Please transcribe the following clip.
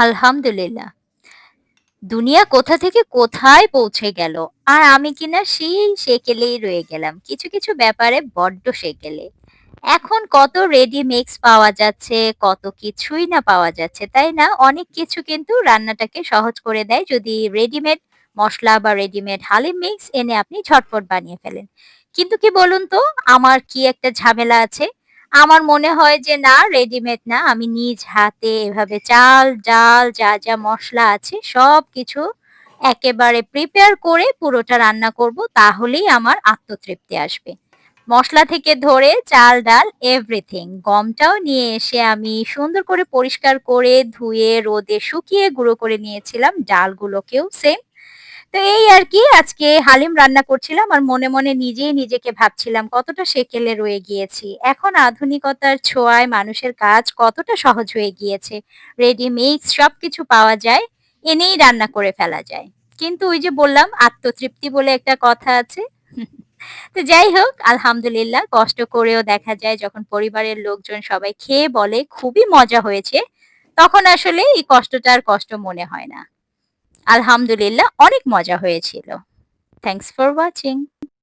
আলহামদুলিল্লাহ। দুনিয়া কোথা থেকে কোথায় পৌঁছে গেল। আর আমি কিনা সেই সেকেলেই রয়ে গেলাম। কিছু, কিছু ব্যাপারে বড্ড সেকেলে। এখন কত রেডি মিক্স পাওয়া যাচ্ছে, কত কিছুই না পাওয়া যাচ্ছে, তাই না? অনেক কিছু কিন্তু রান্নাটাকে সহজ করে দেয় যদি রেডিমেড মসলা বা রেডিমেড হালিম মিক্স এনে আপনি ঝটপট বানিয়ে ফেলেন। কিন্তু কি বলুন তো, আমার কি একটা ঝামেলা আছে। আমার মনে হয় যে না রেডিমেড না, আমি নিজ হাতে এভাবে চাল, ডাল যা, যা মসলা আছে সবকিছু একেবারে প্রিপেয়ার করে পুরোটা রান্না করব, তাহলেই আমার আত্মতৃপ্তি আসবে। মসলা থেকে ধরে চাল, ডাল এভরিথিং। গমটাও নিয়ে এসে আমি সুন্দর করে পরিষ্কার করে ধুয়ে রোদে শুকিয়ে গুঁড়ো করে নিয়েছিলাম। ডালগুলোকেও সেম। তো এই আরকি আজকে হালিম রান্না করছিলাম আর মনে, মনে নিজেই নিজেকে ভাবছিলাম কতটা সেকেলে রয়ে গিয়েছি। এখন আধুনিকতার ছোঁয়ায় মানুষের কাজ কতটা সহজ হয়ে গিয়েছে। রেডি মিক্স সবকিছু পাওয়া যায়, এনেই রান্না করে ফেলা যায়। কিন্তু ওই যে বললাম আত্মতৃপ্তি বলে একটা কথা আছে। তো যাই হোক আলহামদুলিল্লাহ কষ্ট করেও দেখা যায় যখন পরিবারের লোকজন সবাই খেয়ে বলে খুবই মজা হয়েছে, তখন আসলে এই কষ্টটা আর কষ্ট মনে হয় না। আলহামদুলিল্লাহ অনেক মজা হয়েছিল। Thanks for watching.